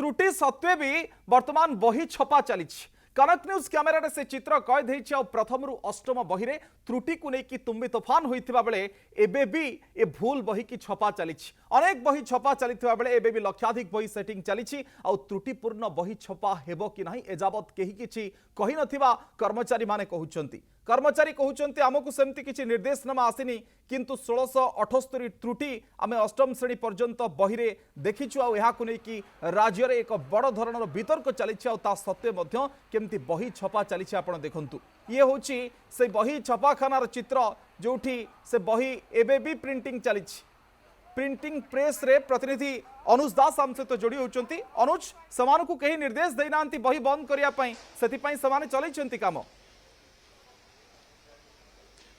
त्रुटि सत्वे भी वर्तमान बही छपा चली कनक न्यूज कैमेरा से चित्र कैद हो प्रथम रु अष्टम बही रे त्रुटि को लेकिन तुम्बी तोफान होता बेले एबे भी ए भूल बही की छपा चली अनेक बही छपा चलता बेले एबे भी लक्षाधिक बही सेटिंग चली आउ त्रुटिपूर्ण बही छपा हेबो कि नहीं एजावत कहीं किछि कहि नथिबा कर्मचारी माने कहउचंती कर्मचारी कहउचंती आमको सेमती किछि निर्देशनामा आसिनी किंतु 1678 त्रुटि आमे अष्टम श्रेणी पर्यंत बही रे देखिछु आ एहा को नै कि राज्य रे एक बड़ धरणर वितर्क चलिछि आ ता सत्वे मध्य केमती बही छपा चलिछि आपण देखंतु ये होछि से बही छपाखानार चित्र जोठी से बही एबे भी प्रिंटिंग चलिछि प्रिंटिंग प्रेस रे प्रतिनिधि अनुज दास आम सहित जोड़ी होचंती अनुज समान को कहीं निर्देश देनांती बही बंद करिया पई सेति पई समान चलैछंती काम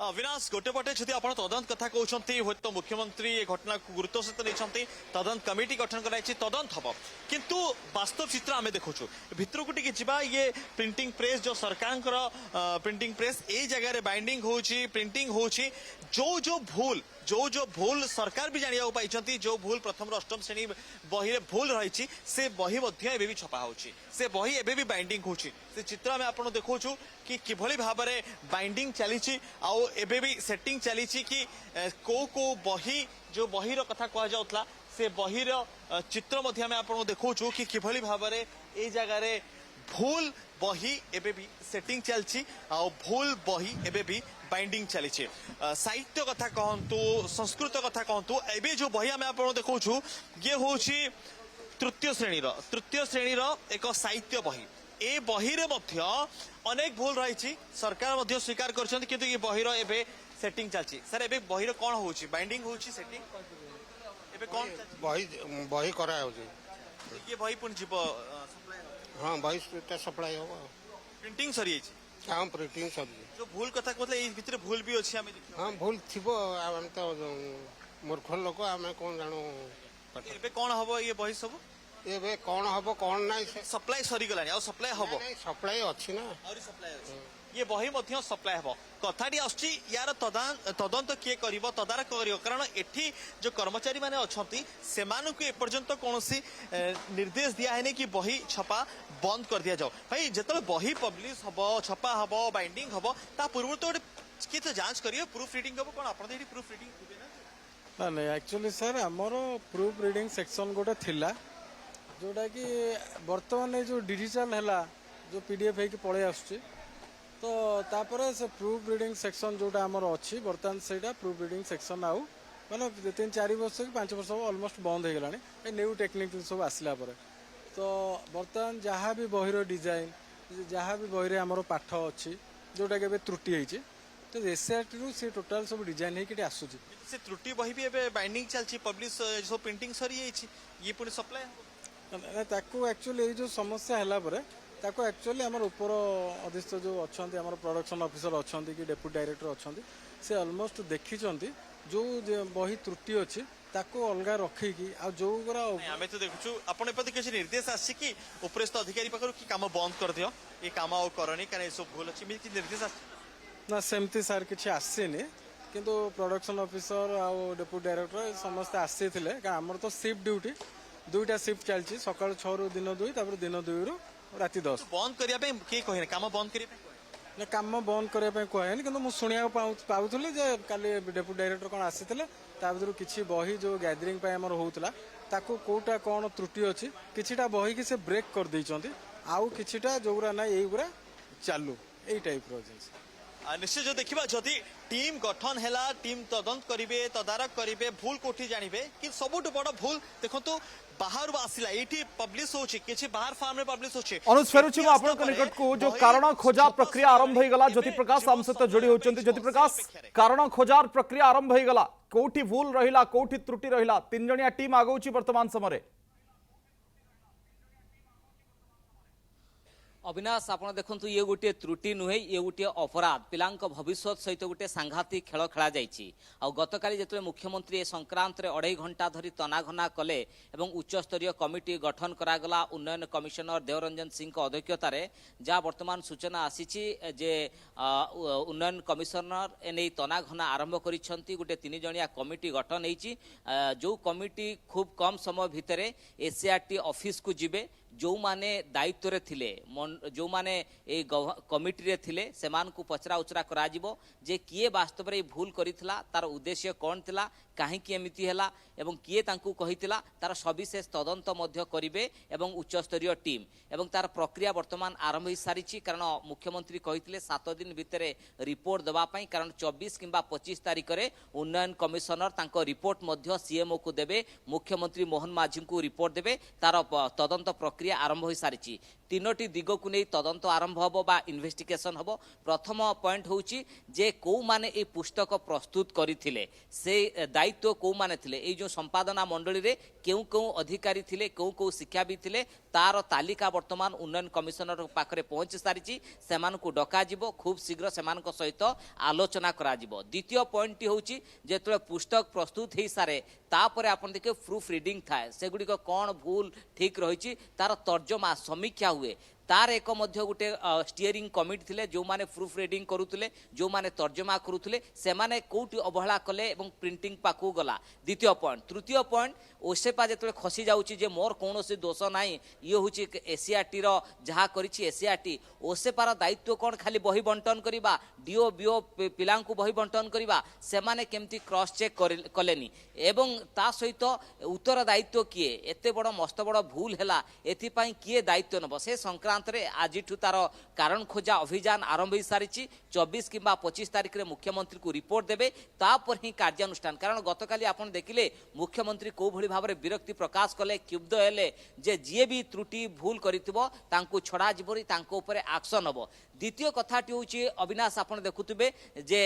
विनाश गोटे पटे जदि आप तदंत कथा कहते हूँ तो मुख्यमंत्री ये घटना को गुरुत्व सहित नहीं तदंत कमिटी गठन कराई तदंत हम किंतु वास्तव चित्र आम देखु भितर को टिके ये प्रिंटिंग प्रेस जो सरकार प्रिंटिंग प्रेस ये जगह बाइंडिंग हो प्रिंटिंग हो जो भूल सरकार भी जानिया पाई जो भूल प्रथम अष्टम श्रेणी बही रे भूल रही से बही एबे भी छपा होची से बही एबे भी बाइंडिंग होची से चित्र में आपण देखौछु कि किभली भाव में बाइंडिंग चली आउ एबे भी सेटिंग चली कि को बही जो बही रो कथा कह जाउतला से बही रो चित्र मध्ये में आपण देखौछु कि किभली भाव में ए जगह रे भूल बही एबे भी सेटिंग चलची आ भूल बही एबे भी बाइंडिंग चली साहित्य कथा कहतु संस्कृत कथा कहतु एबे जो बही आम आप देखु ये हूँ तृतीय श्रेणी एक साहित्य बही ए बही रे मध्य अनेक भूल रही सरकार मध्य स्वीकार कर किंतु ये बही रो एबे सेटिंग चलची सर एबे बही रो कोन होची बाइंडिंग होची सेटिंग एबे कोन बही करा होची ये बही पुन जीव हां बही सप्लाई हो प्रिंटिंग सरी हाँ प्रिंटिंग सब जो भूल कथा कहले ए भितर भूल भी अछि हमें हाँ भूल थिबो हम तो मूर्ख लोक आम कौन जानू एबे कोन हबो ये बही सब एबे कौन हबो कौन नहीं सप्लाई सरी गलानी आ सप्लाई हबो सप्लाई अच्छी ना और सप्लाई अछि ये बही मध्य सप्लाई हबो कथाटी आछि यार तदंत किए करिवो तदारक करिवो कारण एठी जो कर्मचारी माने अछंती सेमानु को एपर्यंत कोनोसी निर्देश दिया है कि बही छपा बंद कर दिया जाओ भाई जतले बही पब्लिश हबो छपा हबो बाइंडिंग हबो ता पूर्व तो कि तो जांच करियो प्रूफ रीडिंग हबो कोन आपन एठी प्रूफ रीडिंग होबे ना नहीं एक्चुअली सर हमरो प्रूफ रीडिंग सेक्शन गोटे थिला जोटा कि वर्तमान जो डिजिटल हैला जो पीडीएफ है कि पळे आछी तो तापर से प्रूफ रीडिंग सेक्शन जोटा आमर अच्छी बर्तमान से प्रूफ रीडिंग सेक्शन आउ मैंने 3-4 वर्ष कि 5 वर्ष ऑलमोस्ट बंद हो गलानी न्यू टेक्निक सब आसला पर तो बर्तमान जहाँ भी बही डिजाइन जहाँ भी बही आमर पाठ अच्छी जोटा कि त्रुटि होती तो एसआरटी रू से टोटाल सब डिजाइन होकर आसूची से त्रुटि बही भी एबे बाइंडिंग चलची पब्लिश जो प्रिंटिंग सरी ये पुणी सप्लाई ताकू एक्चुअली ये जो समस्या है पर ताको एक्चुअली आमर ऊपर अधीस्थ जो अच्छा आम प्रोडक्शन ऑफिसर अच्छा कि डेप्यूटी डायरेक्टर अच्छा से ऑलमोस्ट देखी जो बही त्रुटि अच्छी ताको अलग रखिकी आ जो आम तो देखु आपन एपति किसी निर्देश आसी कि उपरिस्थ अधिकारी पाखर कि काम बंद कर दियो ये काम आ करनी कारण ये सब भूल अच्छी निर्देश ना सेमती सार किसी आसीनी किंतु प्रोडक्शन ऑफिसर आ डेप्यूटी डायरेक्टर समस्त आसी कारण आमर तो शिफ्ट ड्यूटी 2टा शिफ्ट चलती सकाल 6 रु दिन 2 तापर दिन 2 रु राति 10 बंद करने किए कहे काम बंद करने काम बंद करने कहनी कि मुझे शुणा पाऊली काली डेप्यूटी डायरेक्टर कौन आसी भर किसी बही जो गैदरिंग आमर होता ताकू कोटा कौन त्रुटि अच्छी किछिटा बही कि से ब्रेक कर देइचंती आउ किछिटा जोगुरा ना एगुरा चालू यही टाइप रो जिंस निश्चय जो देखा जदि टीम गठन है टीम तदंत करेंगे तदारक करेंगे भूल कोठी जानवे कि सबुठ बड़ भूल देखो बाहर आसला ये पब्लिश होची किछि बाहर फार्म रे पब्लिश होची अनुज फेरुछि मु आपन निकट को जो कारण खोजा प्रक्रिया आरंभ होई गला ज्योति प्रकाश आम सहित जोड़ी होचंती ज्योति प्रकाश कारण खोजार प्रक्रिया आरंभ होई गला कोठी भूल रहिला कोठी त्रुटि रहिला 3 जणिया टीम आगौची वर्तमान समय अविनाश आपण देखंतु ये गोटे त्रुटि नुहे ये गोटे अपराध पिलांक भविष्य सहित गोटे सांघातिक खेल खेला जाइछि आ गतकाली जेतले मुख्यमंत्री ए संक्रांत रे 2.5 घंटा धरी तनाघना कले एवं उच्च स्तरीय कमिटी गठन करागला उन्नयन कमिशनर देवरंजन सिंह को अध्यक्षतार जहाँ वर्तमान सूचना आसीछि जे उन्नयन कमिशनर एने तनाघना आरंभ करिसंती गोटे 3 जणिया कमिटी गठन होइछि जो कमिटी खूब कम समय भितर एसीआरटी ऑफिस को जिबे जो माने दायित्व रे थिले जो माने ए कमिटी रे थिले सेमान को पचरा उचरा करा जिवो जे किए वास्तव रे भूल करितला तार उद्देश्य कोन थिला काहे कि एमिति हैला एवं किए तांकू कहितला तार सविशेष तदंत मध्य करिवे एवं उच्च स्तरीय टीम एवं तार प्रक्रिया वर्तमान आरंभ हो सारिछि कारण मुख्यमंत्री कहितले 7 दिन भितरे रिपोर्ट दबा पई कारण 24 किंबा 25 तारिख रे उन्नयन कमिशनर तांको रिपोर्ट मध्य सीएमओ को देबे मुख्यमंत्री मोहन माझी को रिपोर्ट देबे तार तदंत प्रक्रिया आरंभ हो सारिछि तीनोटी दिग को नहीं तदंत आरंभ हबो बा इन्वेस्टिगेशन हबो प्रथम पॉइंट होउछि जे को माने ए पुस्तक प्रस्तुत करिथिले से दायित्व को माने थिले ए जो संपादना मंडली रे केउ केउ अधिकारी थिले केउ शिक्षाविद थिले तार तालिका वर्तमान उन्नयन कमिशनर पाखरे पहुंच सारिछि सेमान को डका जिवो खूब शीघ्र सेमान को सहित आलोचना करा जिवो द्वितीय पॉइंट होउछि जेतले पुस्तक प्रस्तुत हेई सारे तापरे आपण देखे प्रूफ रीडिंग थाए सेगुडी को कोन भूल ठीक रहिछि तार तर्जमा समीक्षा हुए तार एक मध्य गोटे स्टीयरिंग कमिटी थिले जो माने प्रूफ रीडिंग करूथिले जो माने तर्जमा करूथिले से माने कोउटी अवहेला कले एवं प्रिंटिंग पाकू गला द्वितीय पॉइंट तृतीय पॉइंट ओसेपा जेतले खसी जाउची जे मोर कोनोसी दोष नाही ये होची एसीआरटी रो जहा करिछि एसीआरटी ओसेपार दायित्व कोन खाली बही बंटन करिबा डीओ बीओ पिलांकु बही बंटन करिबा से माने केमती क्रॉस चेक कलेनी एवं ता सहित उत्तर दायित्व किए एते बड़ मस्त बड़ भूल हैला एथि पई किए दायित्व नबो से संक्रांत आज तार कारण खोजा अभियान आरंभ हो सारी 24 किंबा 25 तारिख में मुख्यमंत्री को रिपोर्ट देवे तापर ही कार्यानुष्ठान कारण गतकाली आपण देखिले मुख्यमंत्री को भली भाव विरक्ति प्रकाश कले क्षुब्ध हेले जे जी भी त्रुटि भूल करितबो तांको छड़ा जिबरी तांको ऊपर एक्शन हबो द्वितीय कथाटी होची अविनाश आपण देखुतबे जे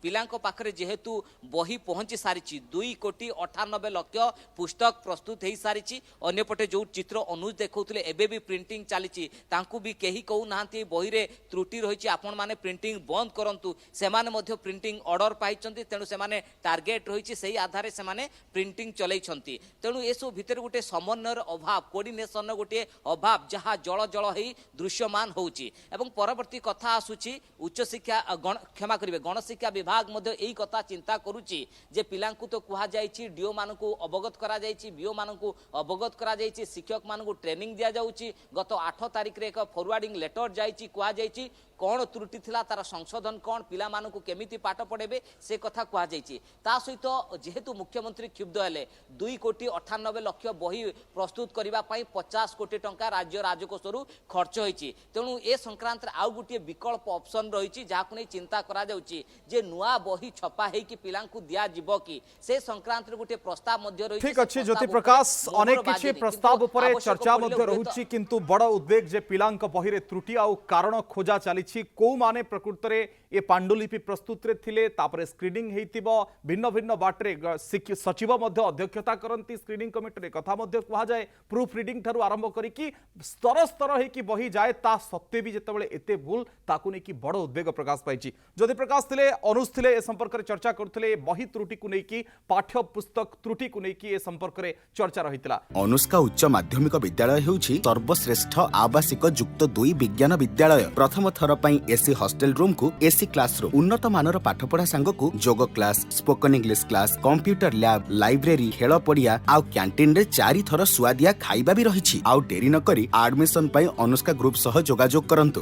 पिलांको पाखरे जेहेतु बही पहुंची सारिछि 2,98,00,000 पुस्तक प्रस्तुत हेई सारिछि अन्यपटे जो चित्र अनुज देखौतले एबे भी प्रिंटिंग चली तांकू भी कहीं कहू ना बही रे त्रुटि रही आपण माने प्रिंटिंग बंद करंतु सेमाने मध्य प्रिंटिंग ऑर्डर पाइछंती तेणु सेमाने टार्गेट रही से आधार सेमाने प्रिंटिंग चलैछंती तेणु ए सब भितर गोटे समन्वयर अभाव कोऑर्डिनेशन गोटे अभाव जहाँ जल जल ही दृश्यमान होउची एवं परवर्ती कथा आसुची उच्च शिक्षा क्षमा करिवे गणशिक्षा विभाग मध्य एई कथा चिंता करूची जे पिलांकु तो कुहा जाईची डीओ मानकु अवगत करा जाईची बीओ मानकु अवगत करा जाईची शिक्षक मानकु ट्रेनिंग दिया जाउची गत 8 तारिख रे एक फॉरवर्डिंग लेटर जाईची कुहा जाईची कौन त्रुटि थिला तार संशोधन कौन पिला मानकु केमिति पाठ पढ़ेबे से कथा कुहा जाईची ता सहित जेहेतु मुख्यमंत्री क्षुब्ध हेले 2,98,00,000 बही प्रस्तुत करिबा पई 50 कोटी टंका राज्य राजकोषरु खर्च होईची तेणु ए संक्रांत आउ गोटे विकल्प ऑप्शन रही जहां नहीं चिंता करा जाउची जे नुआ बही छपा है कि पिलांकु दिया जिवो कि से संक्रांत रे गोटे प्रस्ताव मध्य रही ठीक अछि ज्योति प्रकाश अनेक किछि प्रस्ताव ऊपर चर्चा मध्य रहुची किंतु बड़ उद्वेग जे पिलांक बही रे त्रुटि आ कारण खोजा चली को माने प्रकृत रे ये पांडुलिपि प्रस्तुत रे थिले तापरे स्क्रीनिंग हेतिबो भिन्न भिन्न बाटरे सचिव मध्य अध्यक्षता करंती स्क्रीनिंग कमिटी रे कथा मध्य कुहा जाए प्रूफ रीडिंग ठारू आरंभ करिकी स्तर स्तर हे कि बही जाए ता सत्य भी जेतेबेले एते भूल ताकु नै कि बड़ उद्वेग प्रकाश पाइछि ज्योति प्रकाश थिले अनुज थिले ए संपर्क रे चर्चा करथिले बही त्रुटि को नै कि पाठ्य पुस्तक त्रुटि को नै कि ए संपर्क रे चर्चा रहितला अनुष्का उच्च माध्यमिक विद्यालय हेउछि सर्वश्रेष्ठ आवासिक युक्त 2 विज्ञान विद्यालय प्रथम थर पई एसी हॉस्टल रूम को एसी क्लासरूम उन्नत मानर पाठपढ़ा सांग को जोग class spoken English class computer lab library खेल पड़िया आउ कैंटीन रे 4 थर सुआदिया खाइबा भी रहिछि आउ डेरी न करी एडमिशन पई अनुष्का ग्रुप सह जोगाजोग करंतु